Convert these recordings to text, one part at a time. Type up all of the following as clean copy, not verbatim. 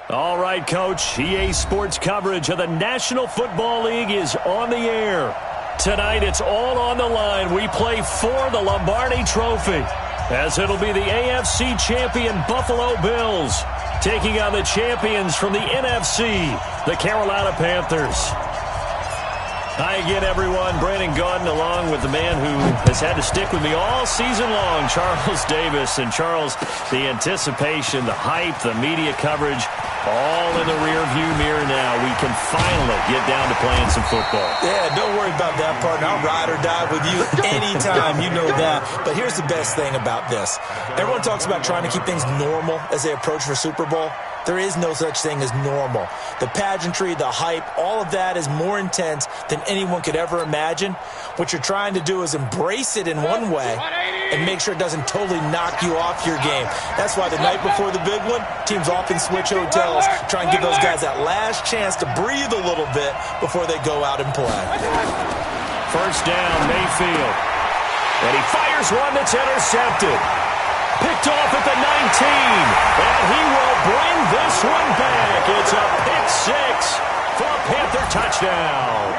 All right, Coach. EA Sports coverage of the National Football League is on the air. Tonight, it's all on the line. We play for the Lombardi Trophy, as it'll be the AFC champion Buffalo Bills taking on the champions from the NFC, the Carolina Panthers. Hi again, everyone. Brandon Gaudin along with the man who has had to stick with me all season long, Charles Davis. And Charles, the anticipation, the hype, the media coverage, all in the rearview mirror now. We can finally get down to playing some football. Yeah, don't worry about that, partner. I'll ride or die with you anytime. You know that. But here's the best thing about this. Everyone talks about trying to keep things normal as they approach for Super Bowl. There is no such thing as normal. The pageantry, the hype, all of that is more intense than anyone could ever imagine. What you're trying to do is embrace it in one way and make sure it doesn't totally knock you off your game. That's why the night before the big one, teams often switch hotels, try and give those guys that last chance to breathe a little bit before they go out and play. First down, Mayfield. And he fires one that's intercepted. Picked off at the 19, and he will bring this one back. It's a pick six for a Panther touchdown.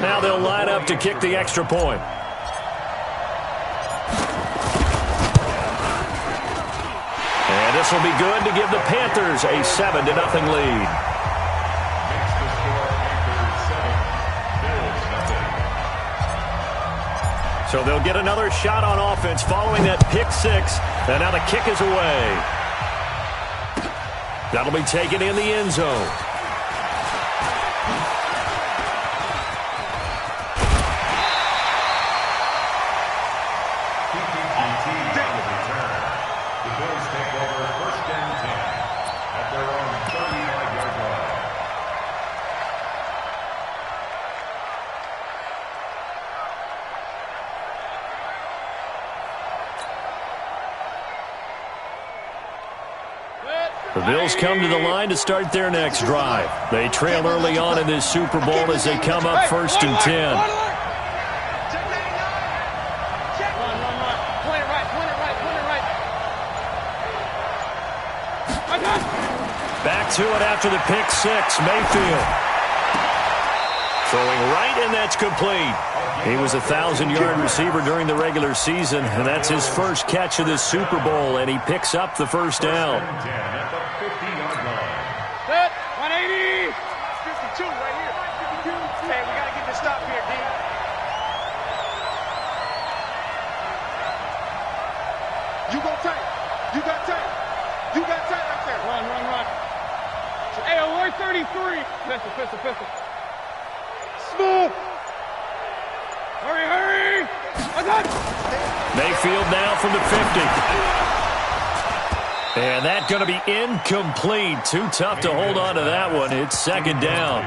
Now they'll line up to kick the extra point. And this will be good to give the Panthers a 7-0 lead. So they'll get another shot on offense following that pick six. And now the kick is away. That'll be taken in the end zone. The Bills come to the line to start their next drive. They trail early on in this Super Bowl as they come up 1st and 10. Back to it after the pick six, Mayfield. Throwing right, and that's complete. He was a 1,000-yard receiver during the regular season, and that's his first catch of this Super Bowl, and he picks up the first down. Set, 180. 52 right here. 52. Hey, we got to get the stop here, D. You go tight. You got tight. You got tight right there. Run. Hey, alert 33. Pistol. Smooth. Hurry. Mayfield now from the 50. And that's going to be incomplete. Too tough to hold on to that one. It's 2nd down.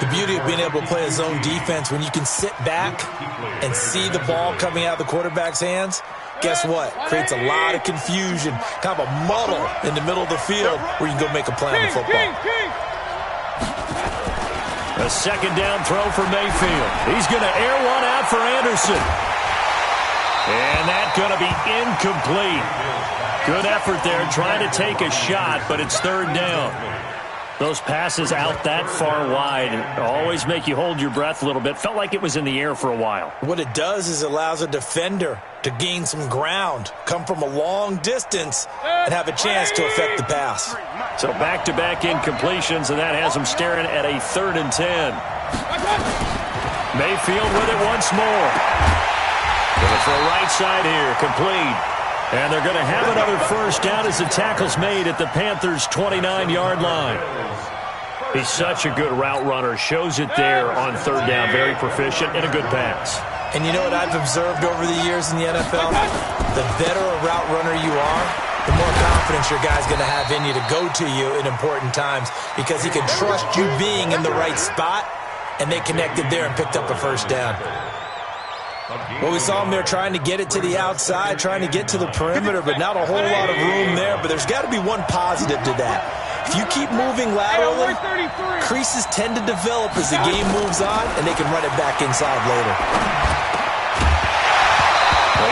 The beauty of being able to play a zone defense, when you can sit back and see the ball coming out of the quarterback's hands, guess what? Creates a lot of confusion, kind of a muddle in the middle of the field where you can go make a play on the football. A 2nd down throw for Mayfield. He's going to air one out for Anderson. And that's going to be incomplete. Good effort there, trying to take a shot, but it's 3rd down. Those passes out that far wide always make you hold your breath a little bit. Felt like it was in the air for a while. What it does is it allows a defender to gain some ground, come from a long distance, and have a chance to affect the pass. So back-to-back incompletions, and that has them staring at a 3rd and 10. Mayfield with it once more. Going for a right side here, complete. And they're going to have another first down as the tackle's made at the Panthers' 29-yard line. He's such a good route runner. Shows it there on 3rd down. Very proficient and a good pass. And you know what I've observed over the years in the NFL? The better a route runner you are, the more confidence your guy's going to have in you to go to you in important times, because he can trust you being in the right spot, and they connected there and picked up a first down. Well, we saw him there trying to get it to the outside, trying to get to the perimeter, but not a whole lot of room there. But there's got to be one positive to that. If you keep moving laterally, creases tend to develop as the game moves on, and they can run it back inside later.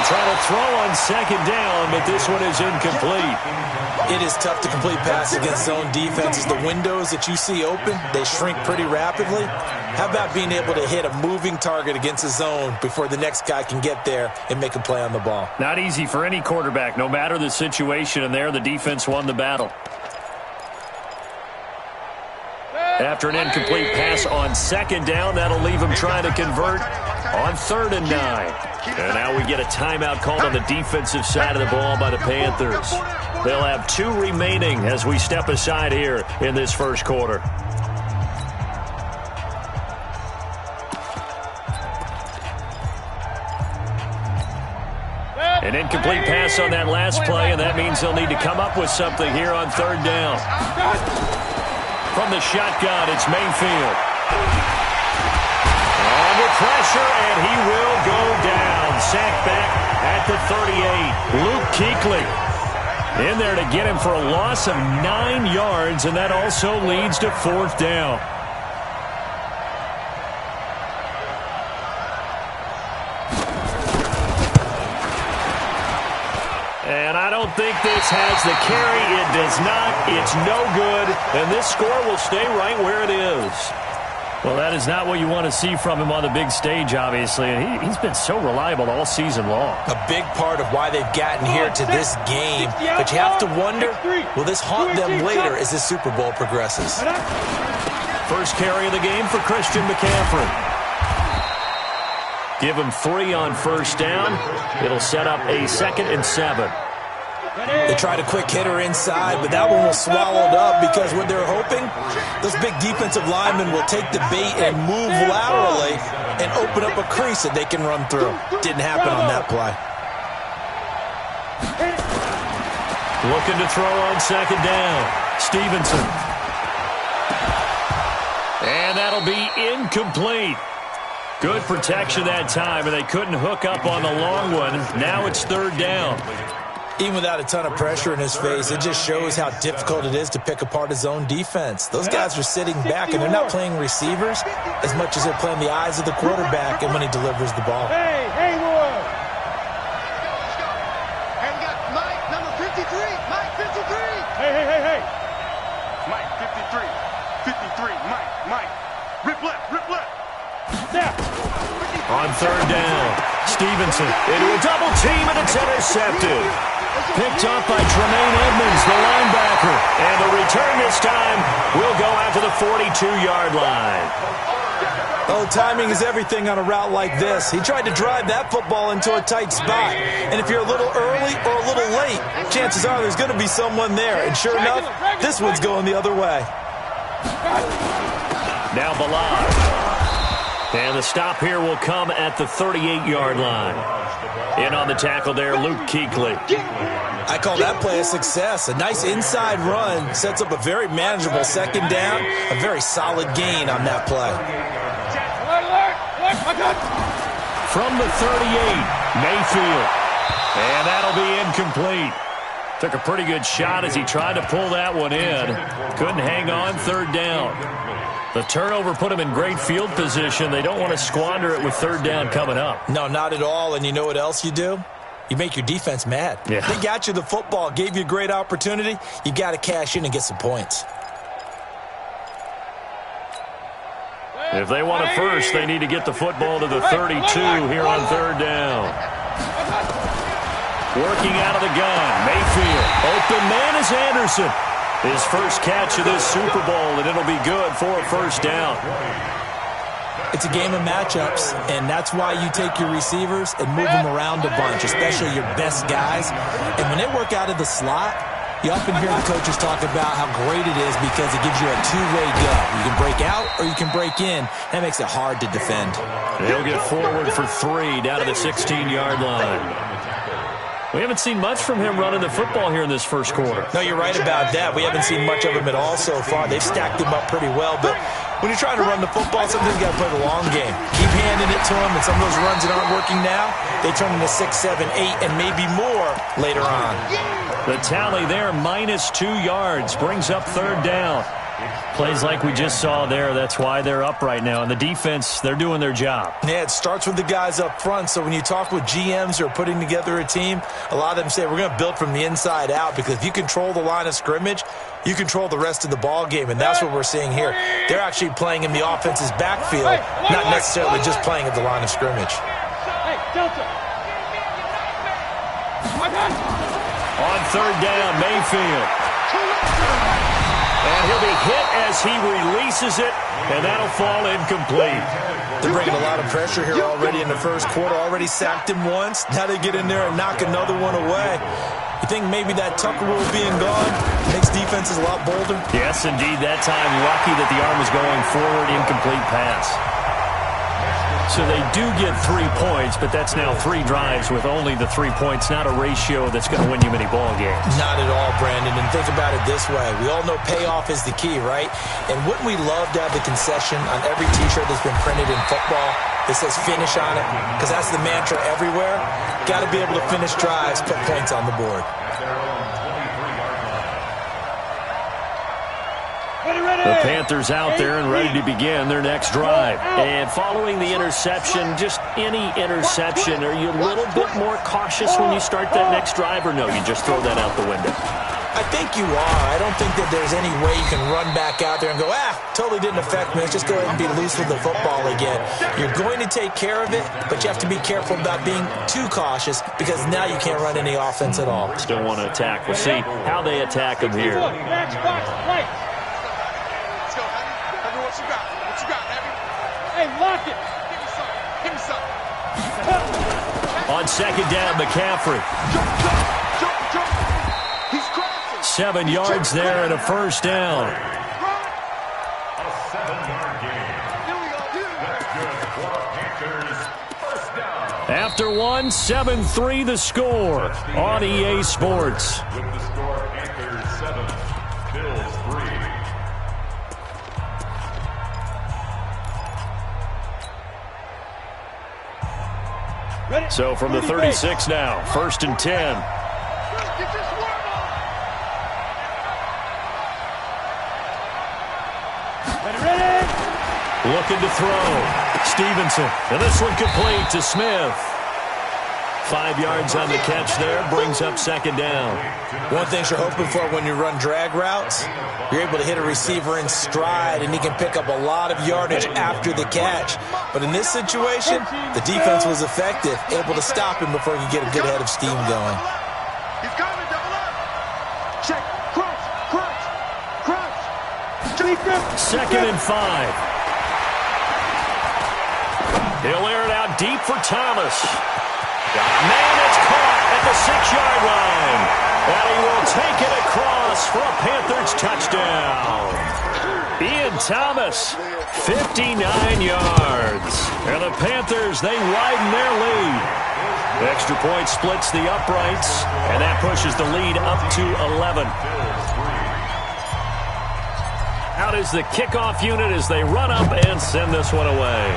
They try to throw on second down, but this one is incomplete. It is tough to complete passes against zone defenses. The windows that you see open, they shrink pretty rapidly. How about being able to hit a moving target against a zone before the next guy can get there and make a play on the ball? Not easy for any quarterback, no matter the situation, and there the defense won the battle. After an incomplete pass on second down, that'll leave him trying to convert on 3rd and 9. And now we get a timeout called on the defensive side of the ball by the Panthers. They'll have 2 remaining as we step aside here in this first quarter. An incomplete pass on that last play, and that means they'll need to come up with something here on 3rd down. From the shotgun, it's Mayfield. Under pressure, and he will go down. Sacked back at the 38. Luke Kuechly in there to get him for a loss of 9 yards, and that also leads to 4th down. And I don't think this has the carry. It does not. It's no good. And this score will stay right where it is. Well, that is not what you want to see from him on the big stage, obviously. And he's been so reliable all season long. A big part of why they've gotten here to this game. But you have to wonder, will this haunt them later as this Super Bowl progresses? First carry of the game for Christian McCaffrey. Give him 3 on 1st down. It'll set up a 2nd and 7. They tried a quick hitter inside, but that one was swallowed up because what they're hoping, those big defensive linemen will take the bait and move laterally and open up a crease that they can run through. Didn't happen on that play. Looking to throw on 2nd down. Stevenson. And that'll be incomplete. Good protection that time, and they couldn't hook up on the long one. Now it's 3rd down. Even without a ton of pressure in his face, it just shows how difficult it is to pick apart his own defense. Those guys are sitting back, and they're not playing receivers as much as they're playing the eyes of the quarterback and when he delivers the ball. Hey, Haywood! Hey, we got Mike, number 53. Mike, 53. Hey. Mike, 53. 53. Mike. Rip left. Snap. On 3rd down, Stevenson into a double team, and it's intercepted. Picked up by Tremaine Edmonds, the linebacker. And the return this time will go out to the 42-yard line. Oh, timing is everything on a route like this. He tried to drive that football into a tight spot. And if you're a little early or a little late, chances are there's going to be someone there. And sure enough, this one's going the other way. Now Ballard. And the stop here will come at the 38-yard line. In on the tackle there, Luke Kuechly. I call that play a success. A nice inside run sets up a very manageable 2nd down. A very solid gain on that play. From the 38, Mayfield. And that'll be incomplete. Took a pretty good shot as he tried to pull that one in. Couldn't hang on, 3rd down. The turnover put him in great field position. They don't want to squander it with 3rd down coming up. No, not at all. And you know what else you do? You make your defense mad. Yeah. They got you the football, gave you a great opportunity. You got to cash in and get some points. If they want a first, they need to get the football to the 32 here on 3rd down. Working out of the gun, Mayfield. Open man is Anderson. His first catch of this Super Bowl, and it'll be good for a 1st down. It's a game of matchups, and that's why you take your receivers and move them around a bunch, especially your best guys. And when they work out of the slot, you often hear the coaches talk about how great it is because it gives you a two-way go. You can break out or you can break in. That makes it hard to defend. He'll get forward for 3 down to the 16-yard line. We haven't seen much from him running the football here in this first quarter. No, you're right about that. We haven't seen much of him at all so far. They've stacked him up pretty well. But when you're trying to run the football, sometimes you got to play the long game. Keep handing it to him, and some of those runs that aren't working now, they turn into 6, 7, 8, and maybe more later on. The tally there, -2 yards, brings up 3rd down. Plays like we just saw there, that's why they're up right now. And the defense, they're doing their job. Yeah, it starts with the guys up front. So when you talk with GMs who are putting together a team, a lot of them say we're going to build from the inside out, because if you control the line of scrimmage, you control the rest of the ball game, and that's what we're seeing here. They're actually playing in the offense's backfield, not necessarily just playing at the line of scrimmage. Hey, Delta. On third down, Mayfield. And he'll be hit as he releases it, and that'll fall incomplete. They're bringing a lot of pressure here already in the first quarter. Already sacked him once. Now they get in there and knock another one away. You think maybe that Tucker rule being gone makes defenses a lot bolder? Yes, indeed. That time, lucky that the arm was going forward, incomplete pass. So they do get 3 points, but that's now 3 drives with only the 3 points, not a ratio that's going to win you many ball games. Not at all, Brandon. And think about it this way. We all know payoff is the key, right? And wouldn't we love to have the concession on every T-shirt that's been printed in football that says finish on it? Because that's the mantra everywhere. Got to be able to finish drives, put points on the board. The Panthers out there and ready to begin their next drive. And following the interception, just any interception, are you a little bit more cautious when you start that next drive, or no, you just throw that out the window? I think you are. I don't think that there's any way you can run back out there and go, totally didn't affect me. Let's just go ahead and be loose with the football again. You're going to take care of it, but you have to be careful about being too cautious, because now you can't run any offense at all. Still want to attack. We'll see how they attack him here. What you got, Heavy? Hey, lock it. Give me some. On second down, McCaffrey. Jump. He's crashing. 7 yards there and a first down. A 7-yard gain. Here we go. After one, 7-3 the score on EA Sports. With the score, Panthers 7, Bills 3. So from the 36 now, 1st and 10. Looking to throw. Stevenson. And this one complete to Smith. 5 yards on the catch there. Brings up second down. One thing you're hoping for when you run drag routes, you're able to hit a receiver in stride, and he can pick up a lot of yardage after the catch. But in this situation, the defense was effective, able to stop him before he could get a good head of steam going. He's coming, double up. Check, crunch. 2nd and 5. He'll air it out deep for Thomas. Man, it's caught at the 6-yard line. And he will take it across for a Panthers touchdown. Ian Thomas, 59 yards. And the Panthers, they widen their lead. Extra point splits the uprights, and that pushes the lead up to 11. Out is the kickoff unit as they run up and send this one away.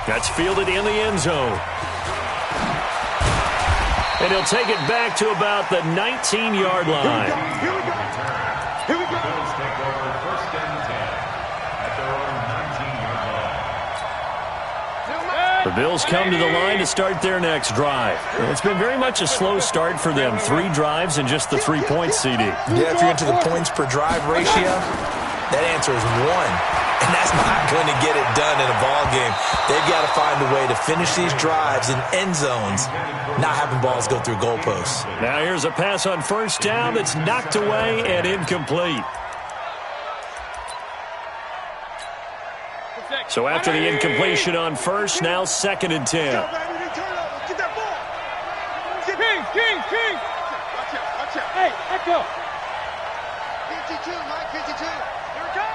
That's fielded in the end zone. And he'll take it back to about the 19-yard line. Here we go. Bills take over 1st and 10 at their own 19-yard line. The Bills come to the line to start their next drive. It's been very much a slow start for them. 3 drives and just the 3 points, CD. Yeah, if you're into the points per drive ratio, that answer is 1. And that's not going to get it done in a ball game. They've got to find a way to finish these drives in end zones, not having balls go through goalposts. Now here's a pass on 1st down that's knocked away and incomplete. So after the incompletion on 1st, now 2nd and 10. Get that ball. King. Watch out. Hey, echo. 52, Mike, 52. Here we go.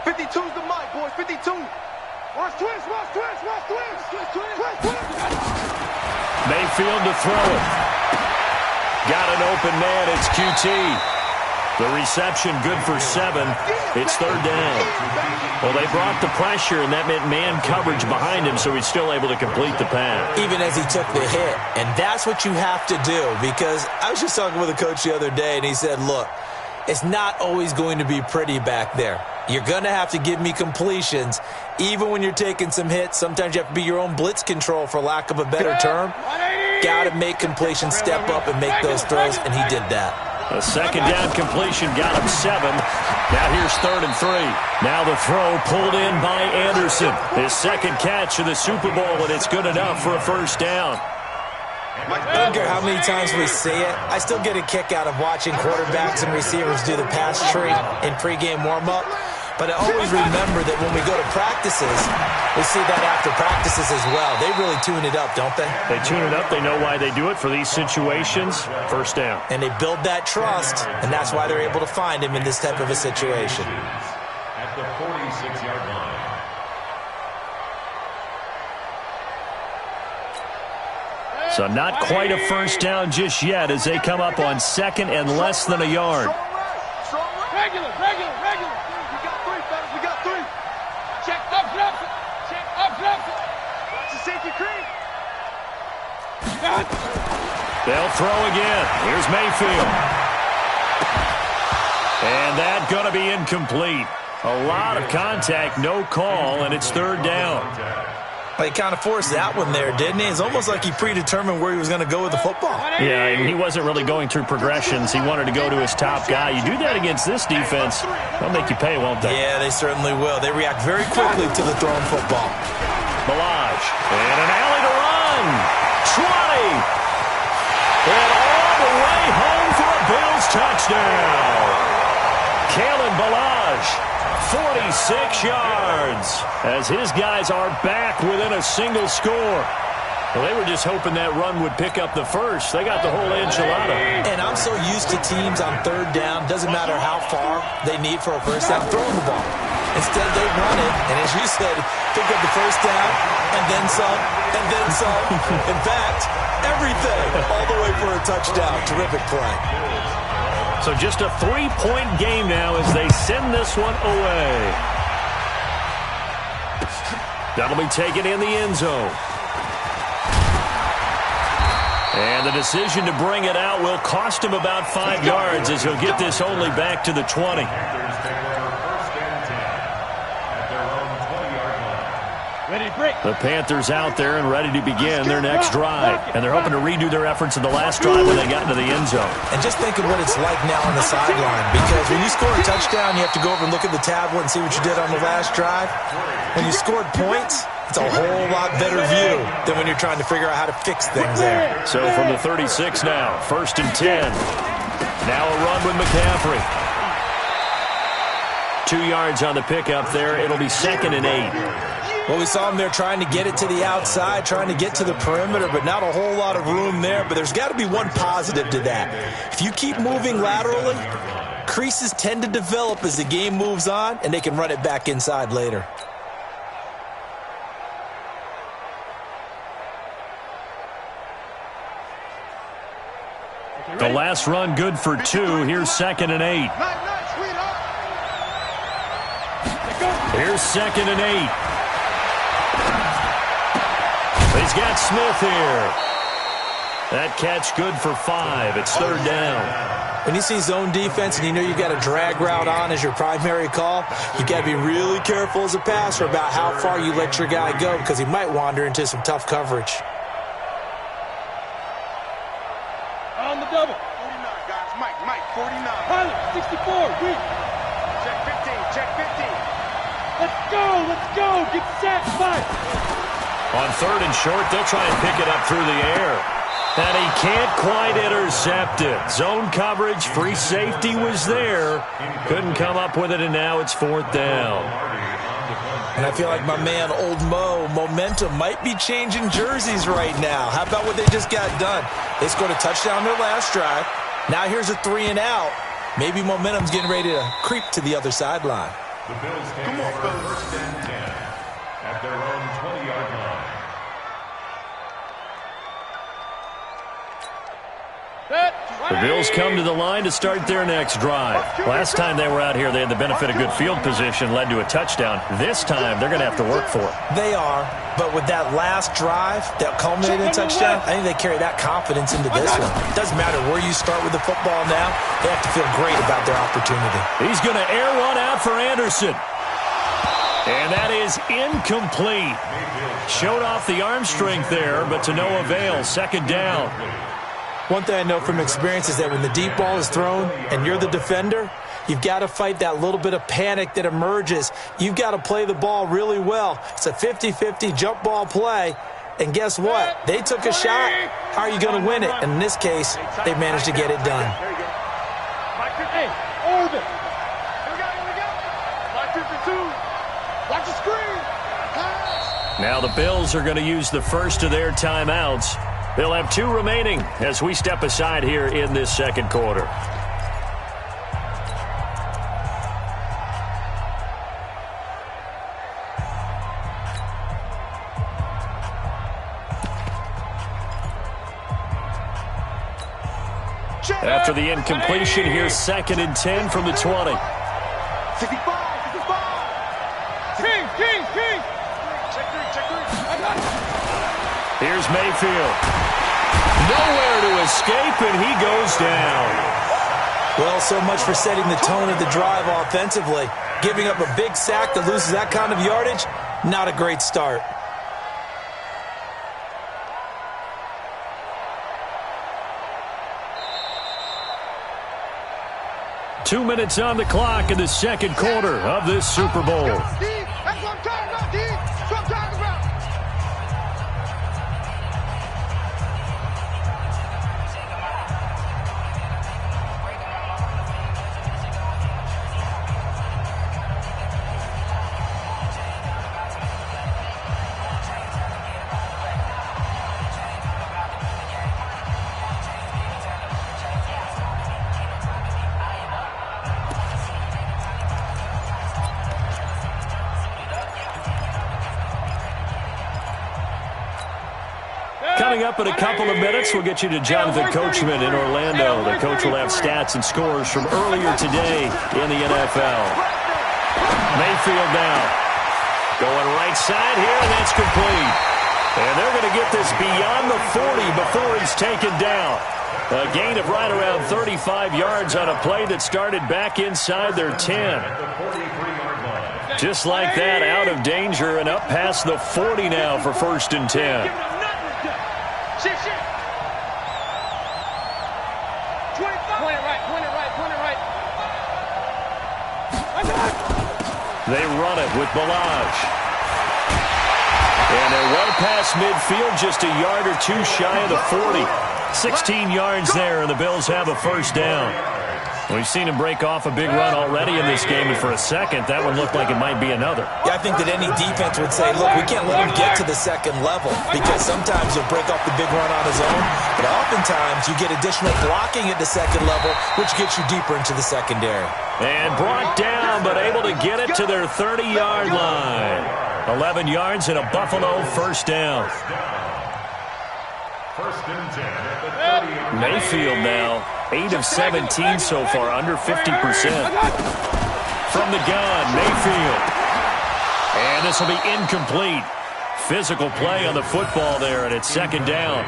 52's the mic, boys. 52. Watch twist. Mayfield to throw it. Got an open man. It's QT. The reception good for 7. It's third down. Well, they brought the pressure, and that meant man coverage behind him, so he's still able to complete the pass. Even as he took the hit. And that's what you have to do, because I was just talking with a coach the other day, and he said, look, it's not always going to be pretty back there. You're going to have to give me completions. Even when you're taking some hits, sometimes you have to be your own blitz control, for lack of a better term. Got to make completions, step up and make those throws, and he did that. A second down completion got him 7. Now here's 3rd and 3. Now the throw pulled in by Anderson. His second catch of the Super Bowl, and it's good enough for a first down. I don't care how many times we see it. I still get a kick out of watching quarterbacks and receivers do the pass tree in pregame warm-up. But I always remember that when we go to practices, we see that after practices as well. They really tune it up, don't they? They tune it up. They know why they do it for these situations. First down. And they build that trust, and that's why they're able to find him in this type of a situation. At the 46-yard line. So not quite a first down just yet as they come up on 2nd and less than a yard. Regular. We got 3, fellas. We got 3. Check up, drops it. Check up, drops it. Watch the safety creep. They'll throw again. Here's Mayfield. And that's going to be incomplete. A lot of contact, no call, and it's 3rd down. Well, he kind of forced that one there, didn't he? It's almost like he predetermined where he was going to go with the football. Yeah, and he wasn't really going through progressions. He wanted to go to his top guy. You do that against this defense, they'll make you pay, won't they? Yeah, they certainly will. They react very quickly to the thrown football. Balaj, and an alley to run. 20. And all the way home for a Bills touchdown. Kalen Balaj. 46 yards as his guys are back within a single score. Well, they were just hoping that run would pick up the first. They got the whole enchilada. And I'm so used to teams on 3rd down, doesn't matter how far they need for a first down, throwing the ball. Instead, they run it, and as you said, pick up the first down, and then some, and then some. In fact, everything, all the way for a touchdown. Terrific play. So just a 3-point game now as they send this one away. That'll be taken in the end zone. And the decision to bring it out will cost him about 5 yards as he'll get this only back to the 20. The Panthers out there and ready to begin their next drive. And they're hoping to redo their efforts in the last drive when they got into the end zone. And just think of what it's like now on the sideline. Because when you score a touchdown, you have to go over and look at the tablet and see what you did on the last drive. When you scored points, it's a whole lot better view than when you're trying to figure out how to fix things there. So from the 36 now, 1st and 10. Now a run with McCaffrey. 2 yards on the pickup there. It'll be 2nd and 8. Well, we saw him there trying to get it to the outside, trying to get to the perimeter, but not a whole lot of room there. But there's got to be one positive to that. If you keep moving laterally, creases tend to develop as the game moves on, and they can run it back inside later. The last run good for 2. Here's 2nd and 8. Here's 2nd and 8. He's got Smith here. That catch good for 5. It's 3rd down. When you see zone defense and you know you've got a drag route on as your primary call, you got to be really careful as a passer about how far you let your guy go because he might wander into some tough coverage. On the double. 49, guys. Mike, 49. Pilot, 64. Read. Check 15. Check 15. Let's go. Get set. 5. On 3rd and short, they'll try and pick it up through the air. And he can't quite intercept it. Zone coverage, free safety was there. Couldn't come up with it, and now it's 4th down. And I feel like my man, Old Mo, momentum might be changing jerseys right now. How about what they just got done? They scored a touchdown their last drive. Now here's a 3 and out. Maybe momentum's getting ready to creep to the other sideline. The Bills take over 1st and 10 at their own 20-yard line. The Bills come to the line to start their next drive. Last time they were out here, they had the benefit of good field position, led to a touchdown. This time, they're going to have to work for it. They are, but with that last drive that culminated in a touchdown, I think they carry that confidence into this one. It doesn't matter where you start with the football now. They have to feel great about their opportunity. He's going to air one out for Anderson. And that is incomplete. Showed off the arm strength there, but to no avail. Second down. One thing I know from experience is that when the deep ball is thrown and you're the defender, you've got to fight that little bit of panic that emerges. You've got to play the ball really well. It's a 50-50 jump ball play. And guess what? They took a shot. How are you going to win it? And in this case, they managed to get it done. Hey, Orbit. Here we go. Watch the screen. Now the Bills are going to use the first of their timeouts. They'll have 2 remaining as we step aside here in this second quarter. After the incompletion, here's 2nd and 10 from the 20. 65. King. Check three. I got it. Here's Mayfield. Nowhere to escape, and he goes down. Well, so much for setting the tone of the drive offensively. Giving up a big sack that loses that kind of yardage, not a great start. Two minutes on the clock in the second quarter of this Super Bowl. That's what I'm talking about, D. That's what I'm talking about. Coming up in a couple of minutes, we'll get you to Jonathan Coachman in Orlando. The coach will have stats and scores from earlier today in the NFL. Mayfield now. Going right side here, and that's complete. And they're going to get this beyond the 40 before he's taken down. A gain of right around 35 yards on a play that started back inside their 10. Just like that, out of danger and up past the 40 now for 1st and 10. Shit. 25. Point it right. They run it with Balaj. And they're well past midfield, just a yard or two shy of the 40. 16 yards there, and the Bills have a first down. We've seen him break off a big run already in this game, and for a second, that one looked like it might be another. Yeah, I think that any defense would say, look, we can't let him get to the second level, because sometimes he'll break off the big run on his own, but oftentimes you get additional blocking at the second level, which gets you deeper into the secondary. And brought down, but able to get it to their 30-yard line. 11 yards and a Buffalo first down. Mayfield now, 8 of 17 so far, under 50%. From the gun, Mayfield. And this will be incomplete. Physical play on the football there, and it's second down.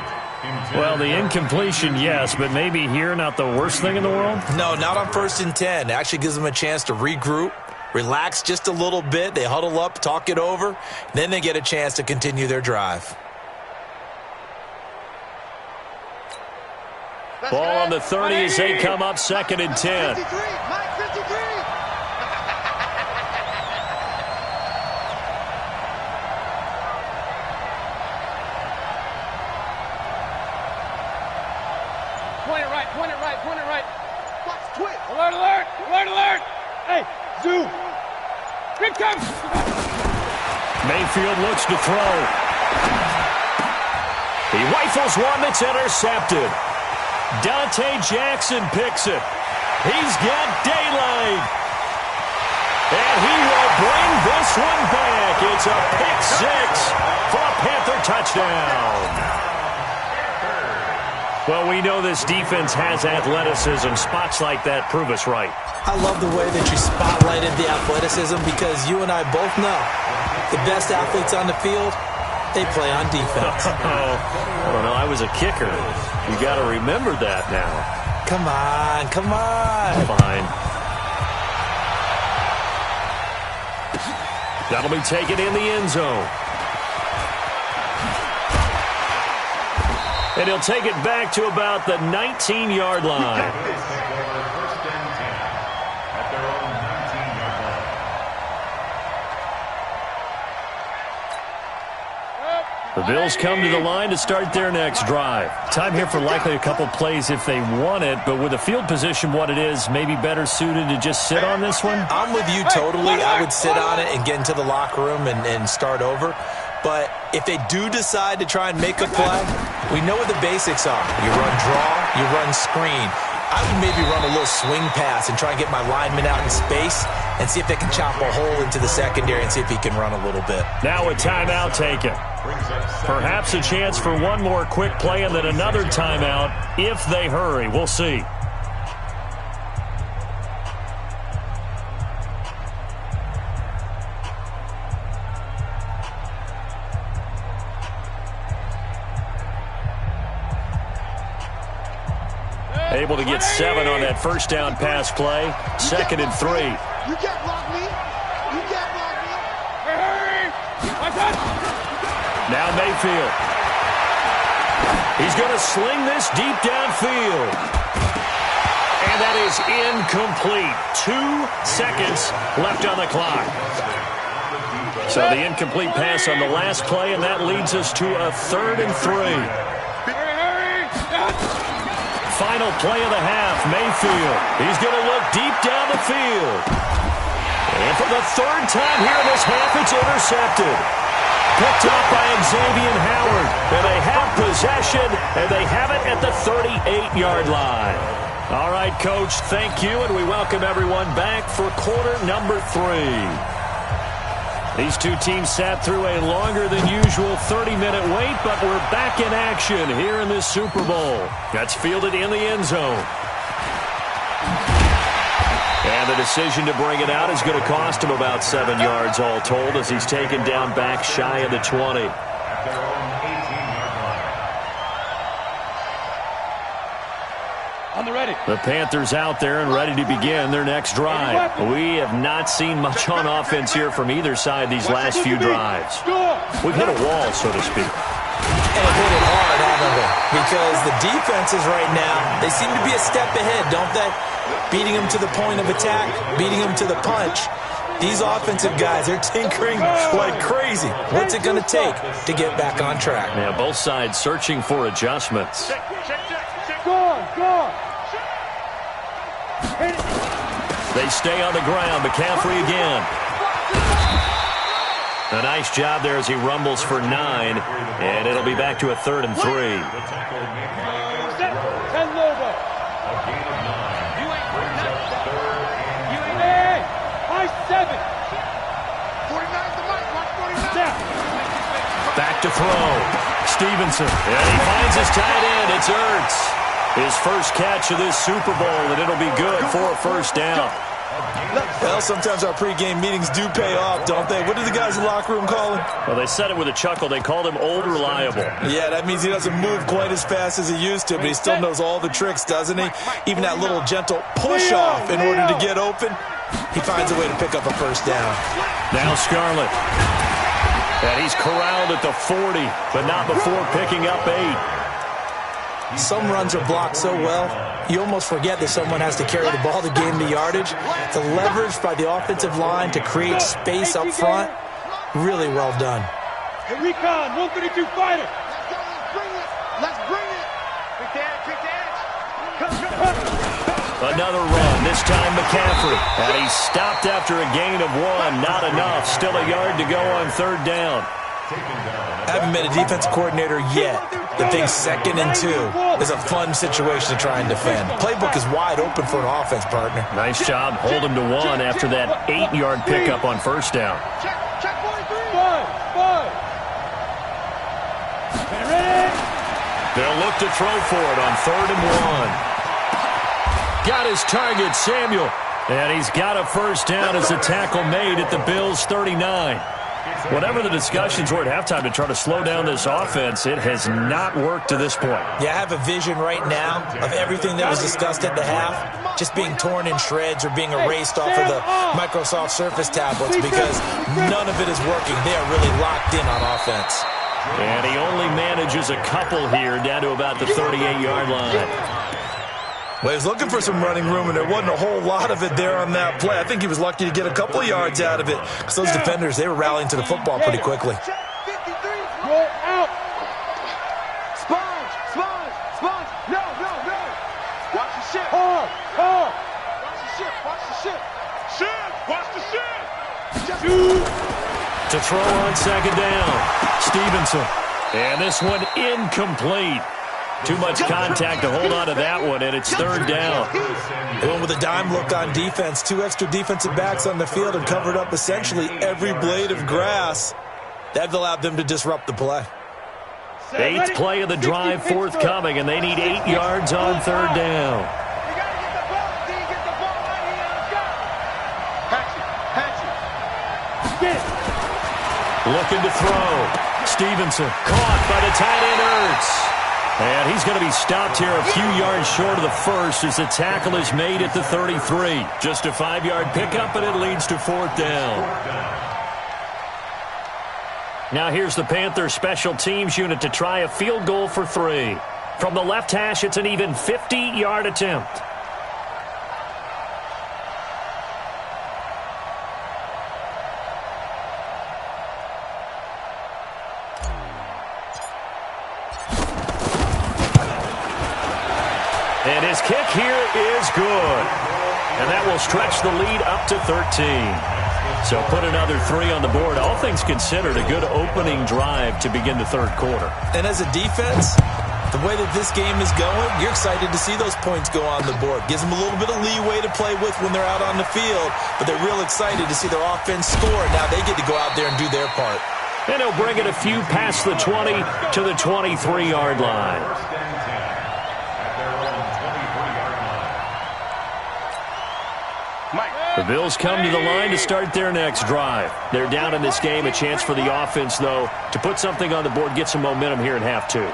Well, the incompletion, yes, but maybe here not the worst thing in the world? No, not on 1st and 10. It actually gives them a chance to regroup, relax just a little bit. They huddle up, talk it over. Then they get a chance to continue their drive. Ball on the 30 as they come up 2nd and 10. 53. Mike 53. Point it right. Watch twitch. Alert. Hey, zoom. Here it comes. Mayfield looks to throw. He rifles one that's intercepted. Dante Jackson picks it. He's got daylight. And he will bring this one back. It's a pick 6 for a Panther touchdown. Well, we know this defense has athleticism. Spots like that prove us right. I love the way that you spotlighted the athleticism because you and I both know the best athletes on the field, they play on defense. I don't know. I was a kicker. You got to remember that now. Come on, come on. Fine. That'll be taken in the end zone. And he'll take it back to about the 19-yard line. First and 10 at their own 19-yard line. The Bills come to the line to start their next drive. Time here for likely a couple plays if they want it, but with the field position what it is, maybe better suited to just sit on this one? I'm with you totally. I would sit on it and get into the locker room and start over. But if they do decide to try and make a play, we know what the basics are. You run draw, you run screen. I would maybe run a little swing pass and try and get my lineman out in space and see if they can chop a hole into the secondary and see if he can run a little bit. Now a timeout taken. Perhaps a chance for one more quick play and then another timeout if they hurry. We'll see. Able to get 7 on that first down pass play. 2nd and 3. You can't block me. You can't block me. Hey, Now Mayfield. He's going to sling this deep downfield. And that is incomplete. 2 seconds left on the clock. So the incomplete pass on the last play, and that leads us to a 3rd and 3. Final play of the half, Mayfield. He's going to look deep down the field. And for the 3rd time here in this half, it's intercepted. Picked up by Xavier Howard. And they have possession, and they have it at the 38-yard line. All right, Coach, thank you, and we welcome everyone back for quarter number 3. These two teams sat through a longer than usual 30-minute wait, but we're back in action here in this Super Bowl. That's fielded in the end zone. And the decision to bring it out is going to cost him about 7 yards all told as he's taken down back shy of the 20. At their own 18-yard line. On the ready. The Panthers out there and ready to begin their next drive. We have not seen much on offense here from either side these last few drives. We've hit a wall, so to speak. And hit it hard, haven't we? Because the defenses right now, they seem to be a step ahead, don't they? Beating them to the point of attack, beating them to the punch. These offensive guys, they're tinkering like crazy. What's it going to take to get back on track? Yeah, both sides searching for adjustments. Go on. They stay on the ground. McCaffrey again. A nice job there as he rumbles for 9, and it'll be back to a 3rd and 3. The tackle made by Ten Lobo. a gain of 9. Brings up 3rd and Hey, high 7. 49 the mic, watch 49. Down. Back to throw. Stevenson. And he finds his tight end. It's Ertz. His first catch of this Super Bowl, and it'll be good for a first down. Well, sometimes our pregame meetings do pay off, don't they? What do the guys in the locker room call him? Well, they said it with a chuckle. They called him Old Reliable. Yeah, that means he doesn't move quite as fast as he used to, but he still knows all the tricks, doesn't he? Even that little gentle push-off in order to get open, he finds a way to pick up a first down. Now Scarlett. And he's corralled at the 40, but not before picking up 8. Some runs are blocked so well, you almost forget that someone has to carry the ball to gain the yardage. The leverage by the offensive line to create space up front, really well done. Hey, Recon, 132 fighter. Let's bring it. Quick dance. Another run, this time McCaffrey. And he stopped after a gain of 1. Not enough. Still a yard to go on 3rd down. I haven't met a defensive coordinator yet that thinks 2nd and 2 is a fun situation to try and defend. Playbook is wide open for an offense, partner. Nice job. Hold him to 1 after that 8-yard pickup on first down. Five. Ready? They'll look to throw for it on 3rd and 1. Got his target, Samuel. And he's got a first down as a tackle made at the Bills' 39. Whatever the discussions were at halftime to try to slow down this offense, it has not worked to this point. Yeah, I have a vision right now of everything that was discussed at the half just being torn in shreds or being erased off of the Microsoft Surface tablets because none of it is working. They are really locked in on offense. And he only manages a couple here down to about the 38-yard line. Well, he was looking for some running room, and there wasn't a whole lot of it there on that play. I think he was lucky to get a couple of yards out of it because those defenders, they were rallying to the football pretty quickly. Go out. Sponge. No. Watch the ship. Hard. Watch the ship. Watch the ship. To throw on 2nd down, Stevenson. And this one incomplete. Too much contact to hold on to that one, and it's 3rd down. Going with a dime look on defense. 2 extra defensive backs on the field and covered up essentially every blade of grass. That allowed them to disrupt the play. 8th play of the drive forthcoming, and they need 8 yards on 3rd down. You got to get the ball. Get the ball right here. Let's go. Patch it. Looking to throw. Stevenson caught by the tight end Ertz. And he's going to be stopped here a few yards short of the first as the tackle is made at the 33. Just a 5-yard pickup, and it leads to 4th down. Now here's the Panthers special teams unit to try a field goal for 3. From the left hash, it's an even 50-yard attempt. And his kick here is good. And that will stretch the lead up to 13. So put another 3 on the board. All things considered, a good opening drive to begin the 3rd quarter. And as a defense, the way that this game is going, you're excited to see those points go on the board. Gives them a little bit of leeway to play with when they're out on the field. But they're real excited to see their offense score. Now they get to go out there and do their part. And he'll bring it a few past the 20 to the 23-yard line. The Bills come to the line to start their next drive. They're down in this game. A chance for the offense, though, to put something on the board, get some momentum here in half 2.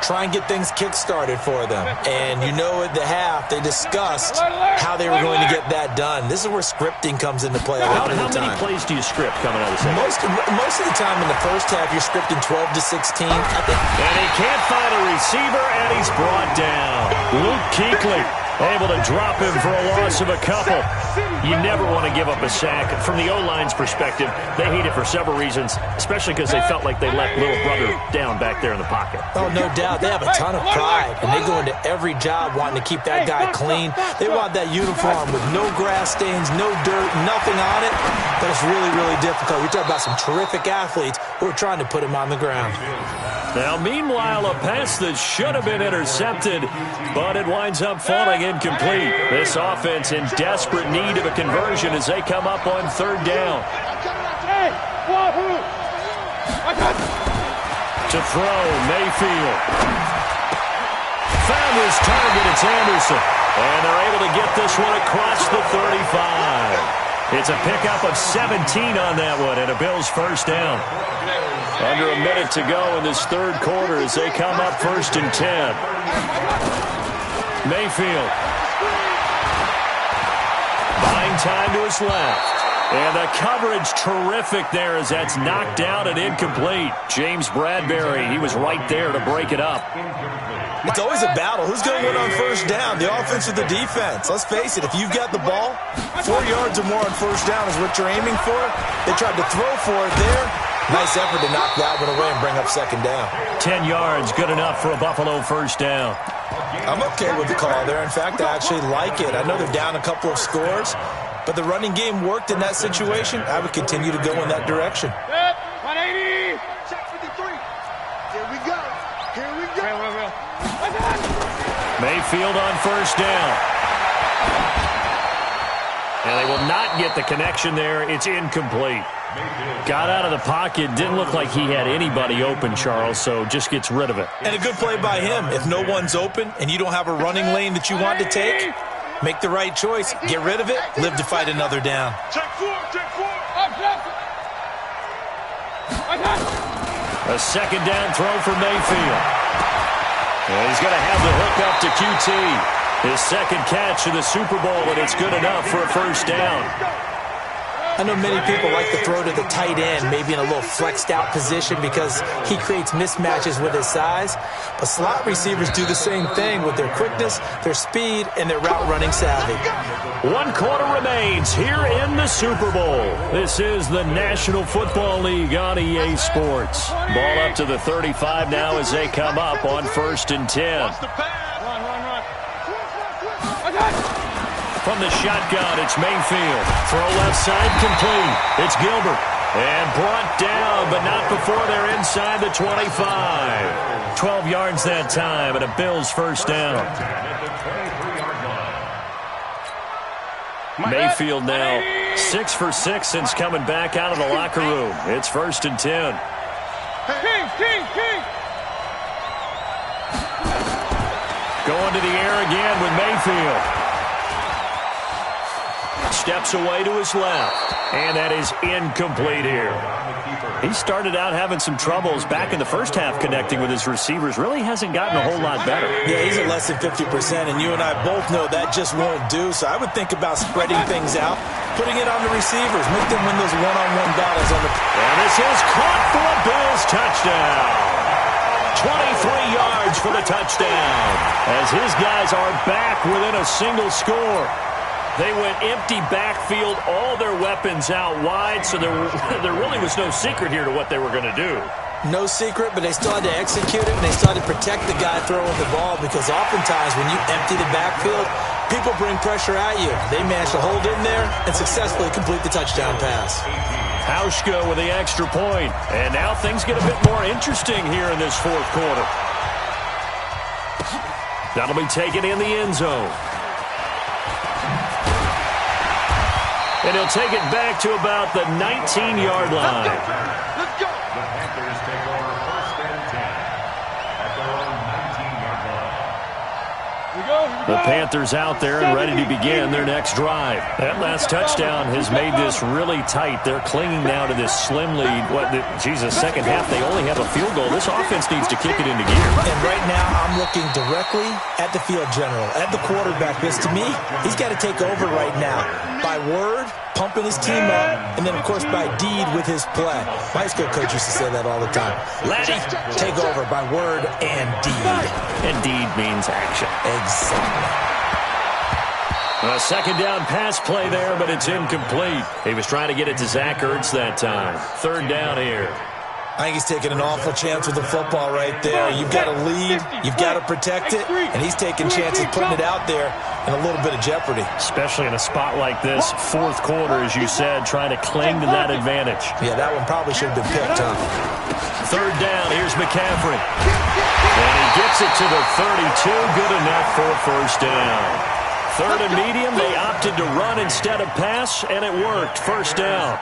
Try and get things kick-started for them. And you know at the half, they discussed how they were going to get that done. This is where scripting comes into play a lot of the time. How many plays do you script coming out of the second? Most of the time in the first half, you're scripting 12 to 16. And he can't find a receiver, and he's brought down. Luke Kuechly able to drop him for a loss of a couple. You never want to give up a sack. From the O-line's perspective, they hate it for several reasons, especially because they felt like they let little brother down back there in the pocket. Oh, no doubt. They have a ton of pride, and they go into every job wanting to keep that guy clean. They want that uniform with no grass stains, no dirt, nothing on it. That is really, really difficult. You're talking about some terrific athletes who are trying to put him on the ground. Now, meanwhile, a pass that should have been intercepted, but it winds up falling incomplete. This offense in desperate need of a conversion as they come up on 3rd down. To throw, Mayfield. Found his target, it's Anderson. And they're able to get this one across the 35. It's a pickup of 17 on that one, and a Bills first down. Under a minute to go in this 3rd quarter as they come up 1st and 10. Mayfield. Buying time to his left. And the coverage terrific there as that's knocked down and incomplete. James Bradbury, he was right there to break it up. It's always a battle. Who's going to win on 1st down, the offense or the defense? Let's face it, if you've got the ball, 4 yards or more on 1st down is what you're aiming for. They tried to throw for it there. Nice effort to knock that one away and bring up 2nd down. 10 yards, good enough for a Buffalo first down. I'm okay with the call there. In fact, I actually like it. I know they're down a couple of scores, but the running game worked in that situation. I would continue to go in that direction. 180. Check 53. Here we go. Mayfield on 1st down. And they will not get the connection there. It's incomplete. Got out of the pocket. Didn't look like he had anybody open, Charles, so just gets rid of it. And a good play by him. If no one's open and you don't have a running lane that you want to take, make the right choice. Get rid of it. Live to fight another down. Check four, check four. A second down throw for Mayfield. And he's going to have the hook up to QT. His second catch of the Super Bowl, and it's good enough for a first down. I know many people like to throw to the tight end, maybe in a little flexed out position because he creates mismatches with his size. But slot receivers do the same thing with their quickness, their speed, and their route running savvy. 1 quarter remains here in the Super Bowl. This is the National Football League on EA Sports. Ball up to the 35 now as they come up on 1st and 10. From the shotgun, it's Mayfield. Throw left side complete. It's Gilbert. And brought down, but not before they're inside the 25. 12 yards that time, and a Bills first down. Mayfield now 6 for 6 since coming back out of the locker room. It's 1st and 10. Going to the air again with Mayfield. Steps away to his left, and that is incomplete here. He started out having some troubles back in the first half connecting with his receivers. Really hasn't gotten a whole lot better. Yeah, he's at less than 50%, and you and I both know that just won't do. So I would think about spreading things out, putting it on the receivers, make them win those one-on-one battles on the... And this is caught for a Bills touchdown. 23 yards for the touchdown as his guys are back within a single score. They went empty backfield, all their weapons out wide, so there really was no secret here to what they were going to do. No secret, but they still had to execute it, and they still had to protect the guy throwing the ball because oftentimes when you empty the backfield, people bring pressure at you. They managed to hold in there and successfully complete the touchdown pass. Hauschka with the extra point, and now things get a bit more interesting here in this 4th quarter. That'll be taken in the end zone. And he'll take it back to about the 19-yard line. Let's go. The Panthers take over 1st and 10 at their own 19-yard line. The Panthers out there and ready to begin their next drive. That last touchdown has made this really tight. They're clinging now to this slim lead. Second half, they only have a field goal. This offense needs to kick it into gear. And right now, I'm looking directly at the field general, at the quarterback. Because to me, he's got to take over right now. By word, pumping his team up, and then, of course, by deed with his play. My high school coach used to say that all the time. Laddie, take over by word and deed. And deed means action. Exactly. A second down pass play there, but it's incomplete. He was trying to get it to Zach Ertz that time. 3rd down here. I think he's taking an awful chance with the football right there. You've got to lead, you've got to protect it, and he's taking chances putting it out there in a little bit of jeopardy. Especially in a spot like this, 4th quarter, as you said, trying to cling to that advantage. Yeah, that one probably should have been picked up. 3rd down, here's McCaffrey. And he gets it to the 32, good enough for a first down. 3rd and medium, they opted to run instead of pass, and it worked. First down.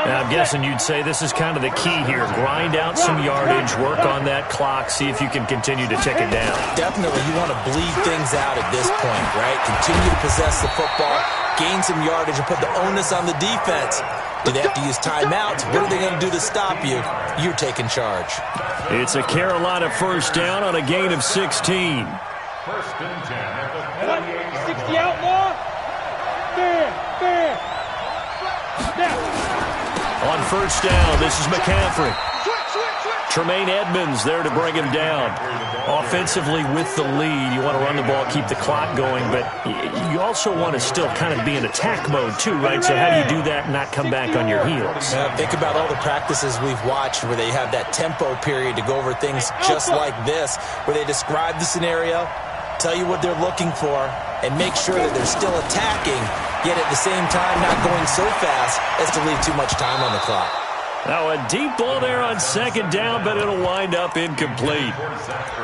Now, I'm guessing you'd say this is kind of the key here. Grind out some yardage, work on that clock, see if you can continue to tick it down. Definitely, you want to bleed things out at this point, right? Continue to possess the football, gain some yardage, and put the onus on the defense. Do they have to use timeouts? What are they going to do to stop you? You're taking charge. It's a Carolina first down on a gain of 16. 1st and 10 at the 48-yard 60 outlaw. Fair. On first down, this is McCaffrey. Tremaine Edmonds there to bring him down. Offensively with the lead, you want to run the ball, keep the clock going, but you also want to still kind of be in attack mode too, right? So how do you do that and not come back on your heels? Think about all the practices we've watched where they have that tempo period to go over things just like this, where they describe the scenario, tell you what they're looking for, and make sure that they're still attacking, yet at the same time not going so fast as to leave too much time on the clock. Now a deep ball there on second down, but it'll wind up incomplete.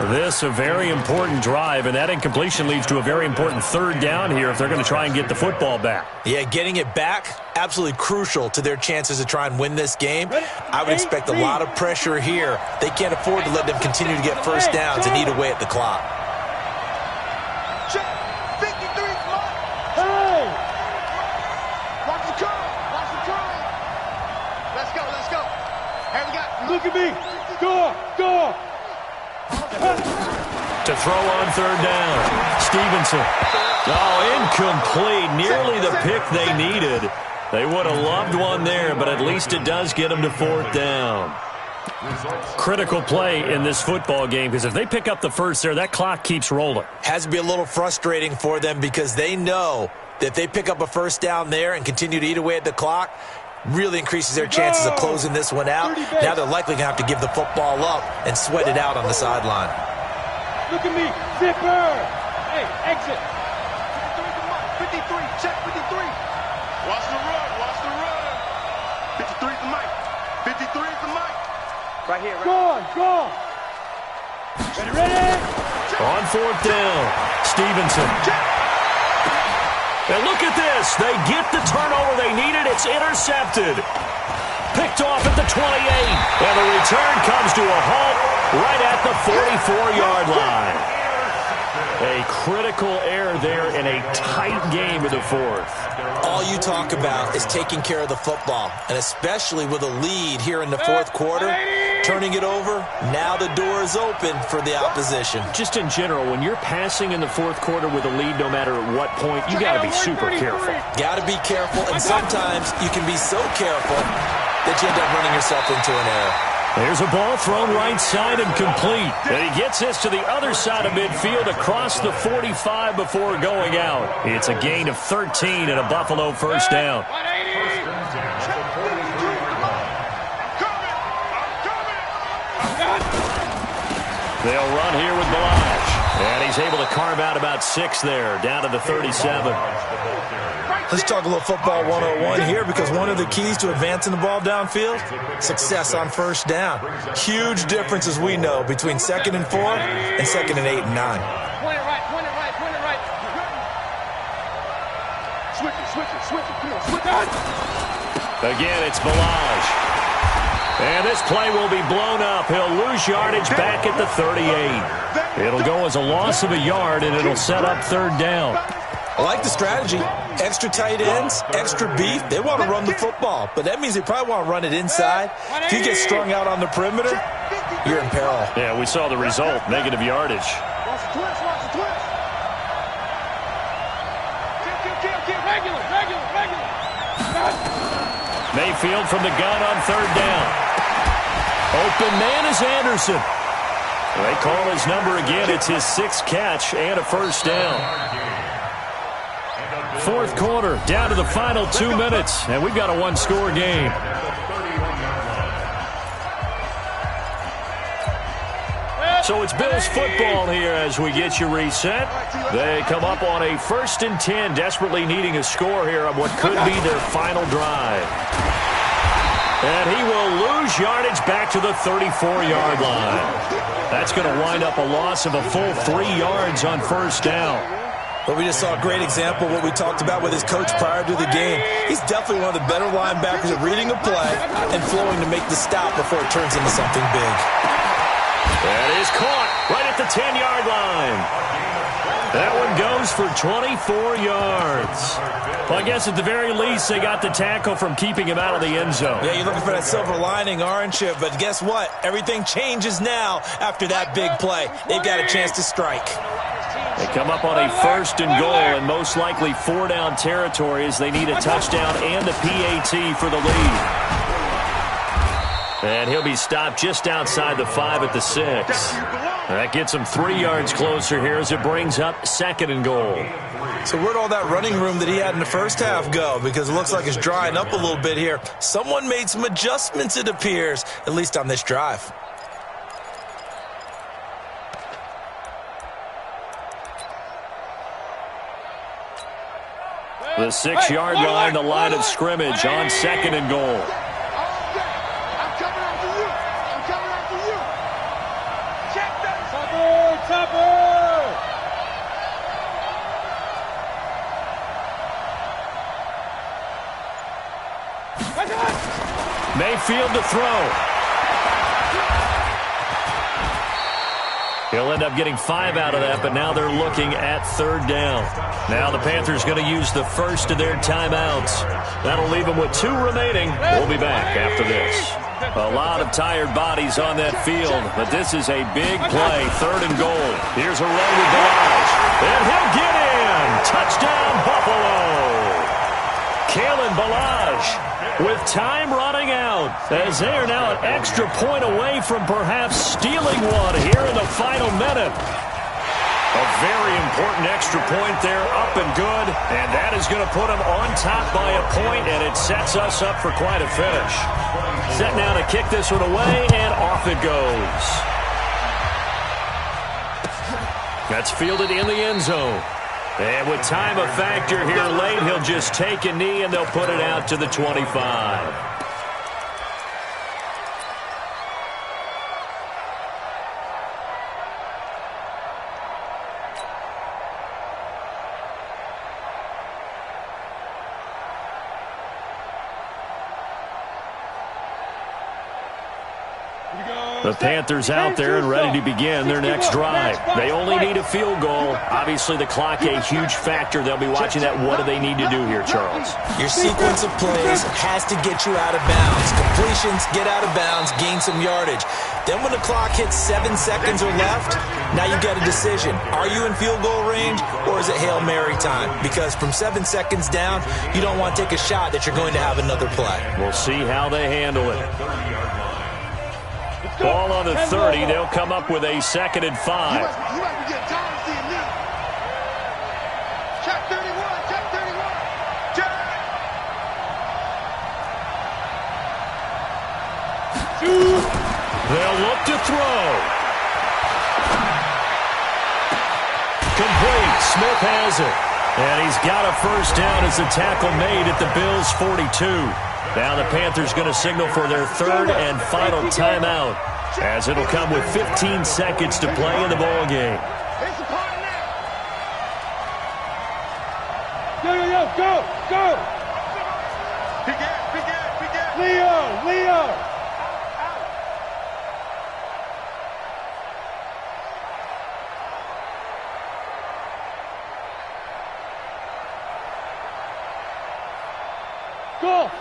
This a very important drive, and that incompletion leads to a very important third down here if they're going to try and get the football back. Yeah, getting it back, absolutely crucial to their chances to try and win this game. I would expect a lot of pressure here. They can't afford to let them continue to get first downs and eat away at the clock. Check. 53 mark. Hey! Watch the curl. Watch the curl. Let's go. Let's go. Hey, we got. Look at me. Score. Score. To throw on third down, Stevenson. Oh, incomplete. Nearly the pick they needed. They would have loved one there, but at least it does get them to fourth down. Critical play in this football game, because if they pick up the first there, that clock keeps rolling. Has to be a little frustrating for them because they know that if they pick up a first down there and continue to eat away at the clock, really increases their chances of closing this one out. Now they're likely going to have to give the football up and sweat it out on the sideline. Look at me. Zipper. Hey, exit. 53, check 53. Watch the run, watch the run. 53 is the mic. 53 is the mic. Right here, right Gone. Gone. Ready? On fourth down, Stevenson. And look at this. They get the turnover they needed. It's intercepted. Picked off at the 28. And the return comes to a halt right at the 44-yard line. A critical error there in a tight game in the fourth. All you talk about is taking care of the football, and especially with a lead here in the fourth quarter, turning it over, now the door is open for the opposition. Just in general, when you're passing in the fourth quarter with a lead, no matter at what point, you got to be super careful. Got to be careful, and sometimes you can be so careful that you end up running yourself into an error. There's a ball thrown right side and complete. And he gets this to the other side of midfield across the 45 before going out. It's a gain of 13 and a Buffalo first down. They'll run here with Balaj. And he's able to carve out about 6 there, down to the 37. Let's talk a little football 101 here, because one of the keys to advancing the ball downfield, success on first down. Huge difference, as we know, between 2nd and 4 and 2nd and 8 and 9. Point it right, point it right, point it right. Switch it, come on, switch it. Again, it's Balaj. And this play will be blown up. He'll lose yardage back at the 38. It'll go as a loss of a yard, and it'll set up third down. I like the strategy. Extra tight ends, extra beef. They want to run the football, but that means they probably want to run it inside. If you get strung out on the perimeter, you're in peril. Yeah, we saw the result, negative yardage. Watch the twist, watch the twist. Kill. Regular. Mayfield from the gun on third down. Open man is Anderson. They call his number again. It's his 6th catch and a first down. Fourth quarter, down to the final 2 minutes, and we've got a one-score game. So it's Bills football here as we get you reset. They come up on a 1st and 10, desperately needing a score here on what could be their final drive. And he will lose yardage back to the 34-yard line. That's going to wind up a loss of a full 3 yards on first down. But we just saw a great example of what we talked about with his coach prior to the game. He's definitely one of the better linebackers at reading a play and flowing to make the stop before it turns into something big. That is caught right at the 10-yard line. That one goes for 24 yards. Well, I guess at the very least they got the tackle from keeping him out of the end zone. Yeah, you're looking for that silver lining, aren't you? But guess what? Everything changes now after that big play. They've got a chance to strike. They come up on a 1st and goal and most likely 4-down territory as they need a touchdown and a PAT for the lead. And he'll be stopped just outside the 5 at the 6. That gets him 3 yards closer here as it brings up 2nd and goal. So where'd all that running room that he had in the first half go? Because it looks like it's drying up a little bit here. Someone made some adjustments, it appears, at least on this drive. The 6-yard line, the line of scrimmage on 2nd and goal. Mayfield to throw. He'll end up getting 5 out of that, but now they're looking at 3rd down. Now the Panthers going to use the first of their timeouts. That'll leave them with 2 remaining. We'll be back after this. A lot of tired bodies on that field, but this is a big play, 3rd and goal. Here's a run with Balaj, and he'll get in. Touchdown, Buffalo. Kalen Balaj with time running out, as they are now an extra point away from perhaps stealing one here in the final minute. A very important extra point there, up and good, and that is going to put them on top by a point, and it sets us up for quite a finish. Set now to kick this one away, and off it goes. That's fielded in the end zone. And with time a factor here late, he'll just take a knee, and they'll put it out to the 25. The Panthers out there and ready to begin their next drive. They only need a field goal. Obviously, the clock a huge factor. They'll be watching that. What do they need to do here, Charles? Your sequence of plays has to get you out of bounds. Completions, get out of bounds, gain some yardage. Then when the clock hits 7 seconds or left, now you've got a decision. Are you in field goal range, or is it Hail Mary time? Because from 7 seconds down, you don't want to take a shot that you're going to have another play. We'll see how they handle it. Ball on the 30. They'll come up with a 2nd and 5. You might be getting tired of seeing me. Check 31. Check 31. Check. They'll look to throw. Complete. Smith has it. And he's got a first down as the tackle made at the Bills' 42. Now the Panthers going to signal for their 3rd and final timeout, as it'll come with 15 seconds to play in the ball game. It's a party now. Go. Big ass. Leo.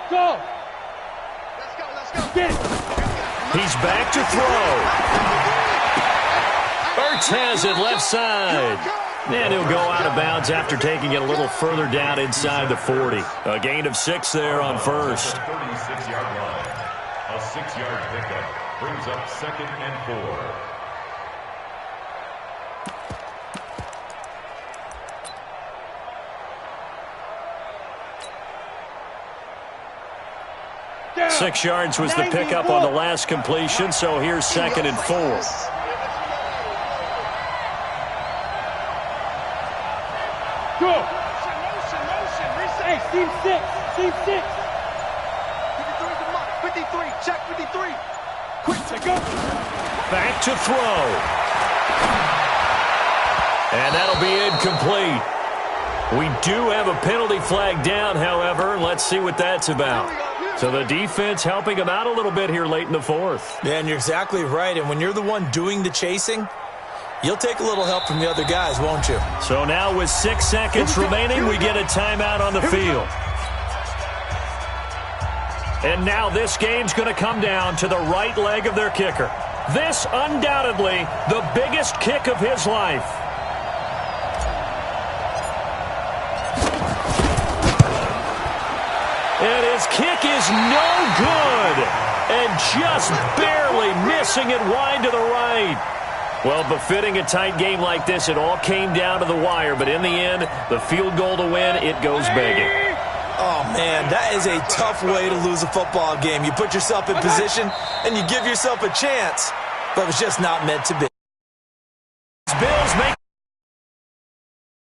Go. Let's go. Get it. He's back to throw. Ertz has it left side. And he'll go out of bounds after taking it a little further down inside the 40. A gain of 6 there on first. 36-yard line. A 6-yard pickup brings up 2nd and 4. Down. 6 yards was the pickup on the last completion, so here's 2nd and 4. Go. Motion. Reset. Hey, team 6. 53 to Mike. 53. Check 53. Quick to go. Back to throw. And that'll be incomplete. We do have a penalty flag down, however. Let's see what that's about. So the defense helping them out a little bit here late in the 4th. Yeah, and you're exactly right. And when you're the one doing the chasing, you'll take a little help from the other guys, won't you? So now with 6 seconds remaining, we get a timeout on the field. And now this game's going to come down to the right leg of their kicker. This, undoubtedly, the biggest kick of his life. And his kick is no good. And just barely missing it wide to the right. Well, befitting a tight game like this, it all came down to the wire. But in the end, the field goal to win, it goes begging. Oh, man, that is a tough way to lose a football game. You put yourself in position, and you give yourself a chance. But it's just not meant to be.